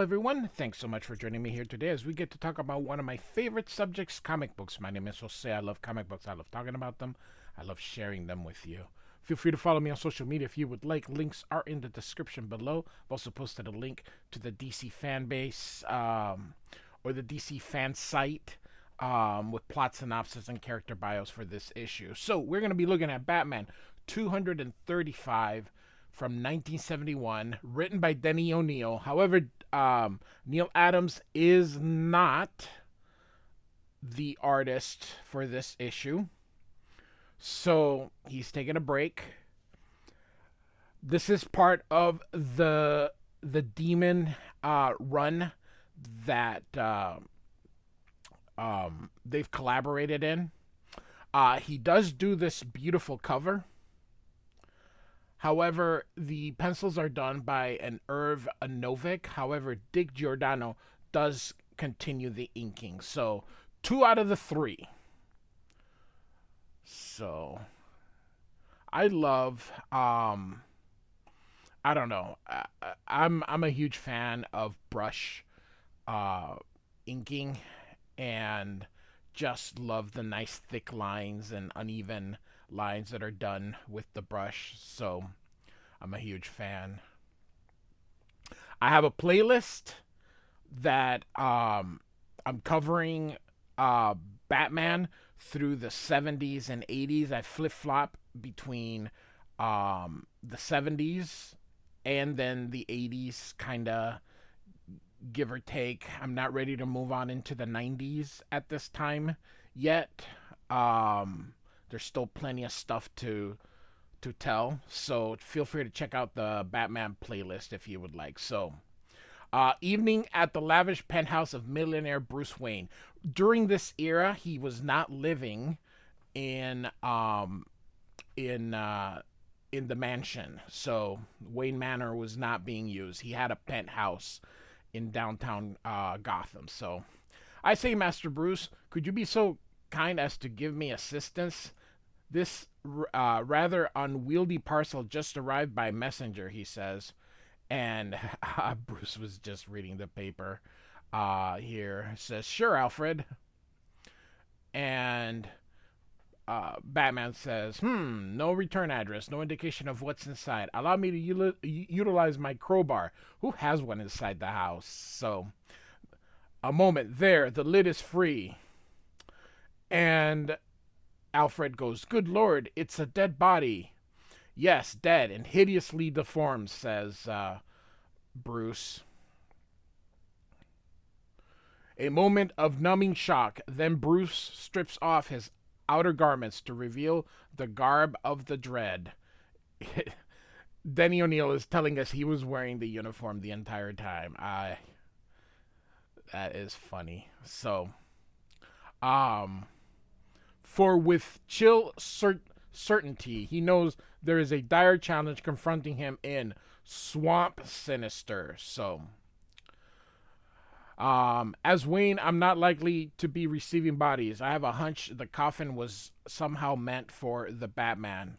Hello, everyone. Thanks so much for joining me here today as we get to talk about one of my favorite subjects, comic books. My name is Jose. I love comic books. I love talking about them. I love sharing them with you. Feel free to follow me on social media if you would like. Links are in the description below. I've also posted a link to the DC fan base or the DC fan site with plot synopsis and character bios for this issue. So we're going to be looking at Batman 235 from 1971, written by Denny O'Neil. However, Neil Adams is not the artist for this issue, so he's taking a break. This is part of the Demon run that they've collaborated in. He does do this beautiful cover. However, the pencils are done by an Irv Novick. However, Dick Giordano does continue the inking. So, 2 out of the 3. So, I love, I don't know. I'm a huge fan of brush inking and just love the nice thick lines and uneven lines that are done with the brush. So I'm a huge fan. I have a playlist that I'm covering Batman through the 70s and 80s. I flip-flop between the 70s and then the 80s, kind of give or take. I'm not ready to move on into the 90s at this time yet. There's still plenty of stuff to tell, so feel free to check out the Batman playlist if you would like. So, evening at the lavish penthouse of millionaire Bruce Wayne. During this era, he was not living in the mansion, so Wayne Manor was not being used. He had a penthouse in downtown Gotham. So, I say, Master Bruce, could you be so kind as to give me assistance? This rather unwieldy parcel just arrived by messenger, he says. And Bruce was just reading the paper here. It says, sure, Alfred. And Batman says, no return address, no indication of what's inside. Allow me to utilize my crowbar. Who has one inside the house? So, a moment there, the lid is free. And Alfred goes, good Lord, it's a dead body. Yes, dead and hideously deformed, says Bruce. A moment of numbing shock. Then Bruce strips off his outer garments to reveal the garb of the dread. Denny O'Neil is telling us he was wearing the uniform the entire time. That is funny. So, for with chill certainty, he knows there is a dire challenge confronting him in Swamp Sinister. So, as Wayne, I'm not likely to be receiving bodies. I have a hunch the coffin was somehow meant for the Batman.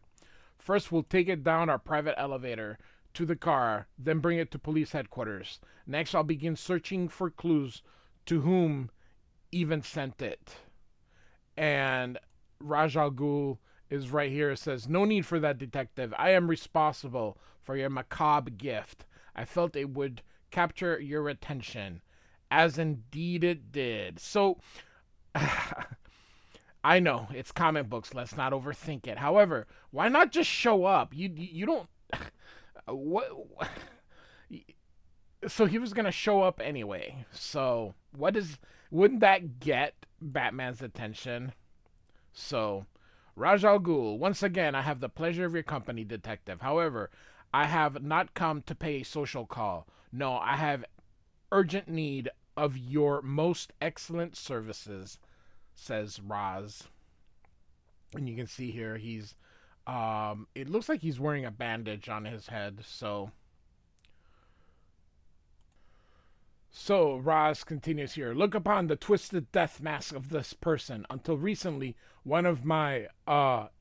First, we'll take it down our private elevator to the car, then bring it to police headquarters. Next, I'll begin searching for clues to whom even sent it. And Ra's al Ghul is right here. It says, no need for that, detective. I am responsible for your macabre gift. I felt it would capture your attention, as indeed it did. So, I know, it's comic books. Let's not overthink it. However, why not just show up? You don't... what? So he was going to show up anyway. So, wouldn't that get Batman's attention? So, Ra's al Ghul, once again, I have the pleasure of your company, detective. However, I have not come to pay a social call. No, I have urgent need of your most excellent services, says Ra's. And you can see here, he's, it looks like he's wearing a bandage on his head, so... So, Ra's continues here. Look upon the twisted death mask of this person. Until recently, one of my,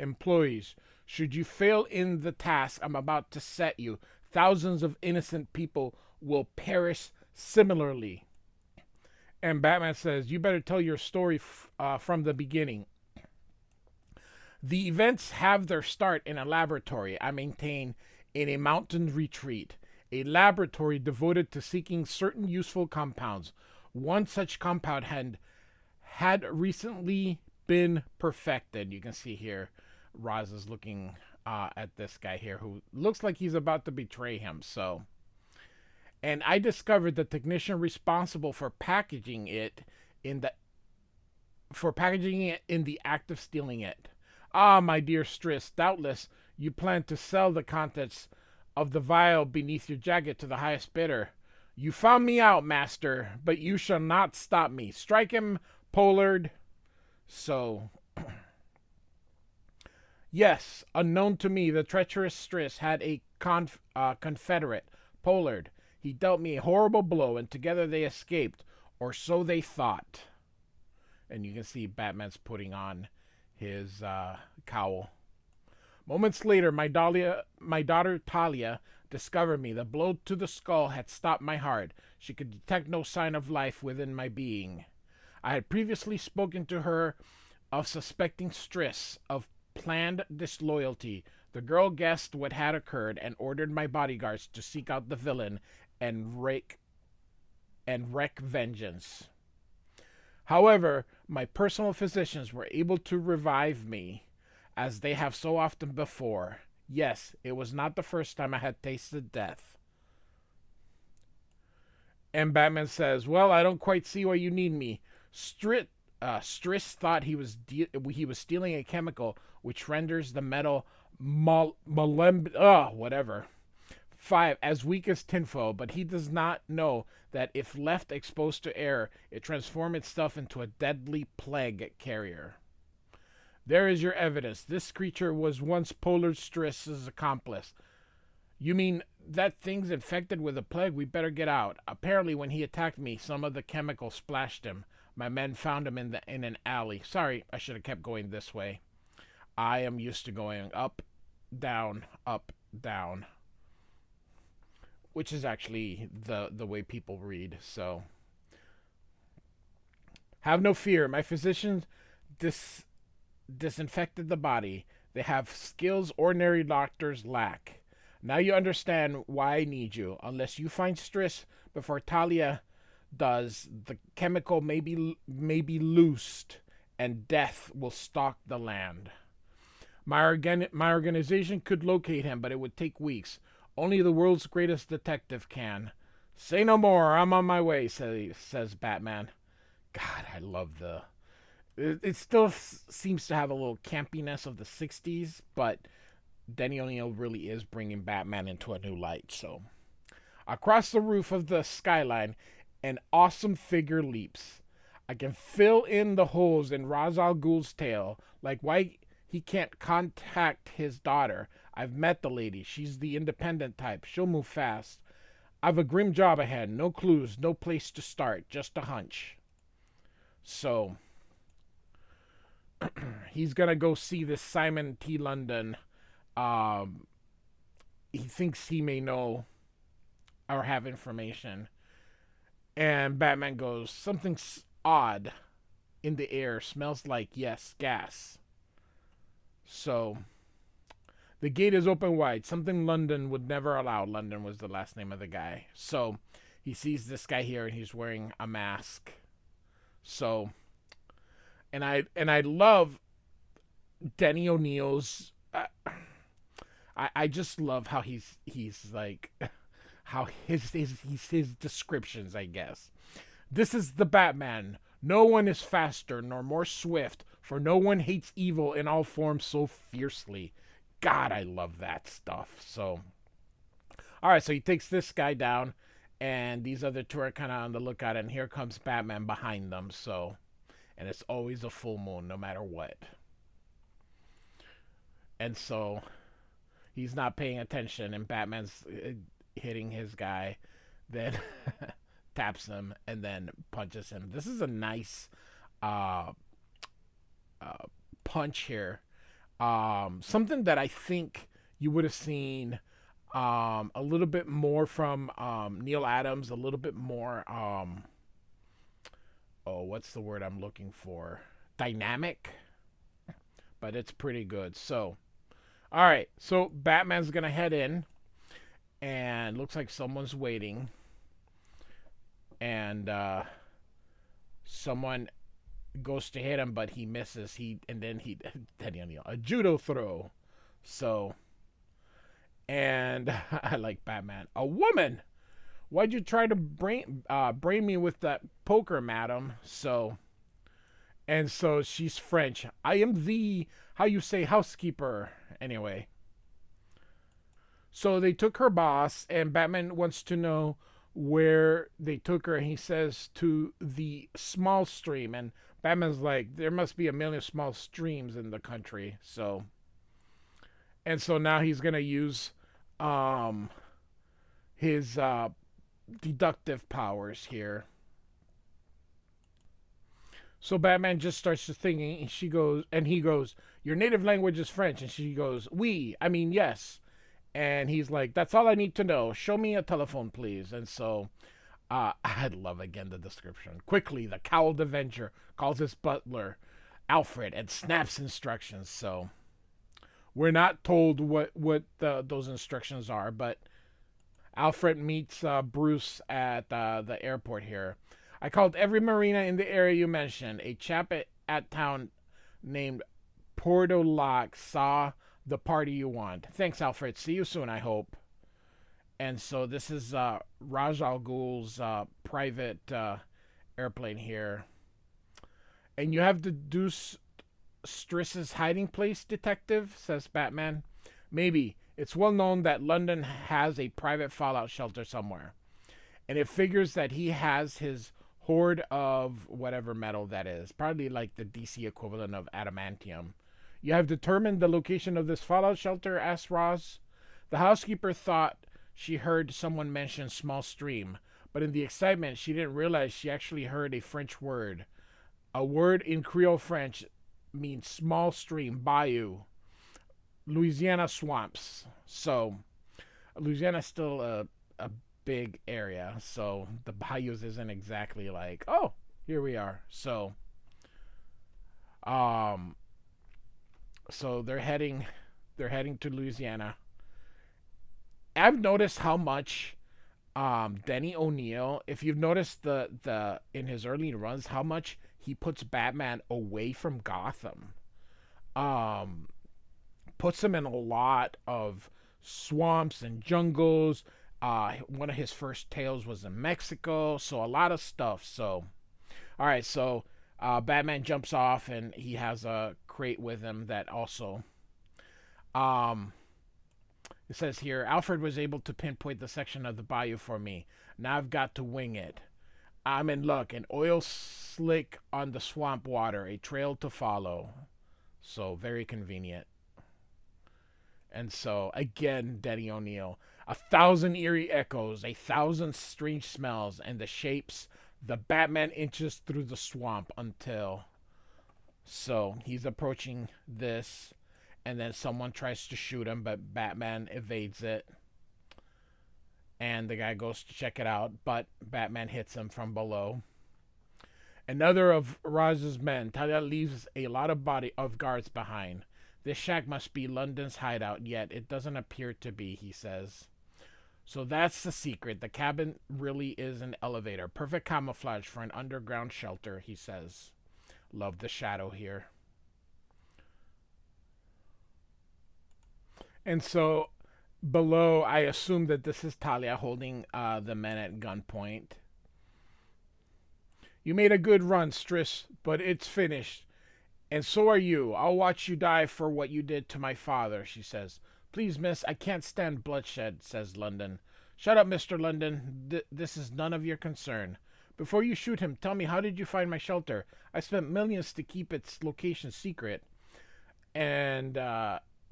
employees. Should you fail in the task I'm about to set you, thousands of innocent people will perish similarly. And Batman says, "You better tell your story from the beginning." The events have their start in a laboratory I maintain in a mountain retreat, a laboratory devoted to seeking certain useful compounds. One such compound had recently been perfected. You can see here, Roz is looking at this guy here who looks like he's about to betray him. So, and I discovered the technician responsible in the for packaging it in the act of stealing it. Ah, my dear Striss, doubtless you plan to sell the contents of the vial beneath your jacket to the highest bidder. You found me out, master, but you shall not stop me. Strike him, Pollard. So, yes, unknown to me, the treacherous Striss had a confederate, Pollard. He dealt me a horrible blow, and together they escaped, or so they thought. And you can see Batman's putting on his cowl. Moments later, my daughter Talia discovered me. The blow to the skull had stopped my heart. She could detect no sign of life within my being. I had previously spoken to her of suspecting Striss of planned disloyalty. The girl guessed what had occurred and ordered my bodyguards to seek out the villain and wreak vengeance. However, my personal physicians were able to revive me, as they have so often before. Yes, it was not the first time I had tasted death. And Batman says, "Well, I don't quite see why you need me." Striss thought he was stealing a chemical which renders the metal whatever. 5, as weak as tinfoil, but he does not know that if left exposed to air, it transforms itself into a deadly plague carrier. There is your evidence. This creature was once Pollard Striss's accomplice. You mean that thing's infected with a plague? We better get out. Apparently, when he attacked me, some of the chemical splashed him. My men found him in an alley. Sorry, I should have kept going this way. I am used to going up, down, which is actually the way people read. So, have no fear. My physicians disinfected the body. They have skills ordinary doctors lack. Now you understand why I need you. Unless you find Striss before Talia does, the chemical may be loosed, and death will stalk the land. My organization could locate him, but it would take weeks. Only the world's greatest detective can. Say no more. I'm on my way, says Batman. God, I love it still seems to have a little campiness of the 60s, but Denny O'Neil really is bringing Batman into a new light. So, across the roof of the skyline, an awesome figure leaps. I can fill in the holes in Ra's al Ghul's tale, like why he can't contact his daughter. I've met the lady. She's the independent type. She'll move fast. I've a grim job ahead. No clues, no place to start, just a hunch. So, he's gonna go see this Simon T. London. He thinks he may know or have information. And Batman goes, "Something's odd in the air. Smells like, yes, gas." So, the gate is open wide. Something London would never allow. London was the last name of the guy. So, he sees this guy here and he's wearing a mask. So, and I love Denny O'Neil's. I just love how he's like how his descriptions, I guess. This is the Batman. No one is faster nor more swift, for no one hates evil in all forms so fiercely. God, I love that stuff. So, all right, so he takes this guy down, and these other two are kind of on the lookout, and here comes Batman behind them. So, and it's always a full moon, no matter what. And so, he's not paying attention, and Batman's hitting his guy, then taps him, and then punches him. This is a nice punch here. Something that I think you would have seen A little bit more from Neil Adams, a little bit more oh, what's the word I'm looking for? Dynamic, but it's pretty good. So, all right. So Batman's going to head in and looks like someone's waiting and someone goes to hit him but he misses. Then a judo throw. So, and I like Batman. A woman. Why'd you try to brain me with that poker, madam? So she's French. I am the, how you say, housekeeper. Anyway. So they took her boss, and Batman wants to know where they took her. He says to the small stream, and Batman's like, there must be a million small streams in the country. So now he's gonna use um his deductive powers here. So Batman just starts to thinking, and he goes, "Your native language is French," and she goes, "Oui, I mean yes." And he's like, "That's all I need to know. Show me a telephone, please." And so, I love again the description. Quickly, the cowled Avenger calls his butler, Alfred, and snaps instructions. So we're not told what those instructions are, but Alfred meets Bruce at the airport here. I called every marina in the area you mentioned. A chap at town named Porto Lock saw the party you want. Thanks, Alfred. See you soon, I hope. And so this is Raj Al Ghul's private airplane here. And you have deduced Striss's hiding place, detective, says Batman. Maybe. It's well known that London has a private fallout shelter somewhere. And it figures that he has his hoard of whatever metal that is. Probably like the DC equivalent of adamantium. You have determined the location of this fallout shelter? Asked Roz. The housekeeper thought she heard someone mention small stream, but in the excitement she didn't realize she actually heard a French word. A word in Creole French means small stream, bayou. Louisiana swamps. So Louisiana's still a big area, so the bayous isn't exactly like, oh, here we are. Um so they're heading to Louisiana. I've noticed how much Denny O'Neil, if you've noticed the in his early runs, how much he puts Batman away from Gotham. Um Puts him in a lot of swamps and jungles. One of his first tales was in Mexico, so a lot of stuff. So, all right, so Batman jumps off and he has a crate with him that also. Um, it says here, Alfred was able to pinpoint the section of the bayou for me. Now I've got to wing it. I'm in luck. An oil slick on the swamp water, a trail to follow. So very convenient. And so, again, Denny O'Neil. 1,000 eerie echoes, 1,000 strange smells, and the shapes. The Batman inches through the swamp until. So, he's approaching this, and then someone tries to shoot him, but Batman evades it. And the guy goes to check it out, but Batman hits him from below. Another of Raz's men, Talia, leaves a lot of guards behind. This shack must be London's hideout, yet it doesn't appear to be, he says. So that's the secret. The cabin really is an elevator. Perfect camouflage for an underground shelter, he says. Love the shadow here. And so below, I assume that this is Talia holding the men at gunpoint. You made a good run, Striss, but it's finished. And so are you. I'll watch you die for what you did to my father, she says. Please, miss, I can't stand bloodshed, says London. Shut up, Mr. London. This is none of your concern. Before you shoot him, tell me, how did you find my shelter? I spent millions to keep its location secret. And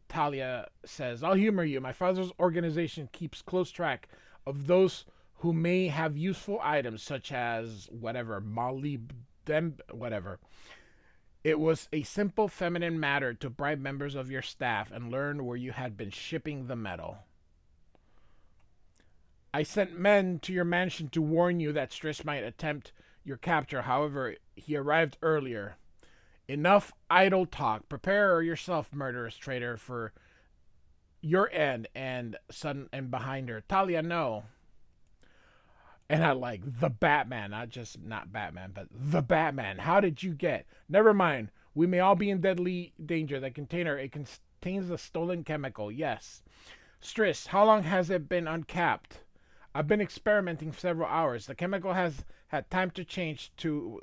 Talia says, I'll humor you. My father's organization keeps close track of those who may have useful items, such as whatever, whatever. It was a simple feminine matter to bribe members of your staff and learn where you had been shipping the metal. I sent men to your mansion to warn you that Striss might attempt your capture. However, he arrived earlier. Enough idle talk. Prepare yourself, murderous traitor, for your end and son and behind her. Talia, no. And I like the Batman, not Batman, but the Batman. How did you get? Never mind. We may all be in deadly danger. The container, it contains the stolen chemical. Yes. Striss, how long has it been uncapped? I've been experimenting for several hours. The chemical has had time to change to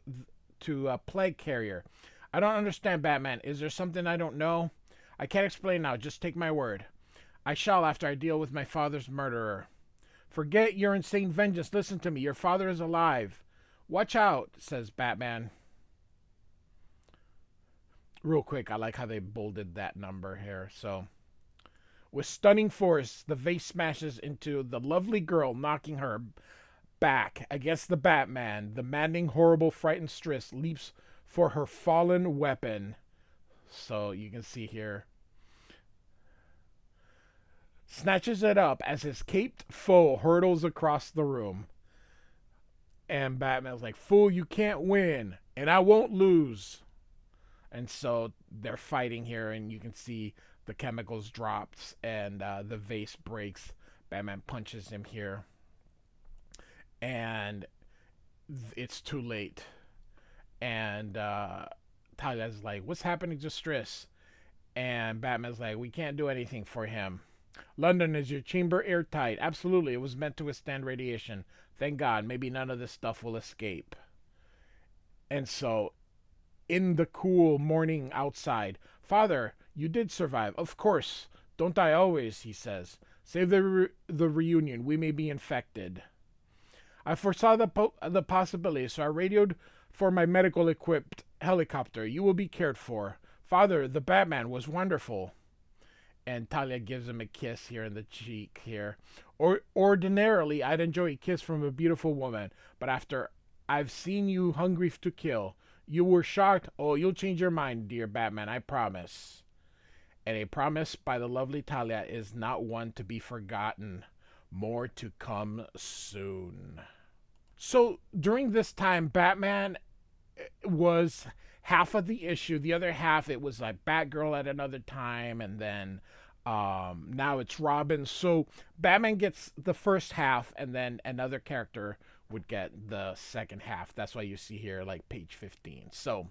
a plague carrier. I don't understand, Batman. Is there something I don't know? I can't explain now. Just take my word. I shall after I deal with my father's murderer. Forget your insane vengeance. Listen to me. Your father is alive. Watch out, says Batman. Real quick, I like how they bolded that number here. So, with stunning force, the vase smashes into the lovely girl, knocking her back against the Batman. The maddening, horrible, frightened Striss leaps for her fallen weapon. So, you can see here. Snatches it up as his caped foe hurtles across the room. And Batman's like, fool, you can't win, and I won't lose. And so they're fighting here, and you can see the chemicals drops, and the vase breaks. Batman punches him here. And it's too late. And Talia's like, what's happening to Striss? And Batman's like, we can't do anything for him. London, is your chamber airtight? Absolutely. It was meant to withstand radiation. Thank God. Maybe none of this stuff will escape. And so, in the cool morning outside, Father, you did survive. Of course. Don't I always, he says. Save the reunion. We may be infected. I foresaw the possibility, so I radioed for my medical equipped helicopter. You will be cared for. Father, the Batman was wonderful. And Talia gives him a kiss here in the cheek here. Ordinarily, I'd enjoy a kiss from a beautiful woman, but after I've seen you hungry to kill, you were shocked. Oh, you'll change your mind, dear Batman, I promise. And a promise by the lovely Talia is not one to be forgotten. More to come soon. So during this time, Batman was half of the issue. The other half, it was like Batgirl at another time, and then now it's Robin. So Batman gets the first half, and then another character would get the second half. That's why you see here like page 15. So,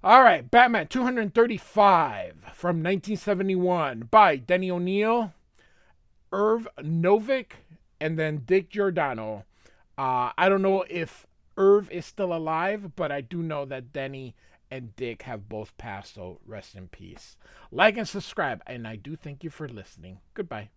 all right, Batman 235 from 1971 by Denny O'Neil, Irv Novick, and then Dick Giordano. I don't know if Irv is still alive, but I do know that Denny and Dick have both passed, so rest in peace. Like and subscribe, and I do thank you for listening. Goodbye.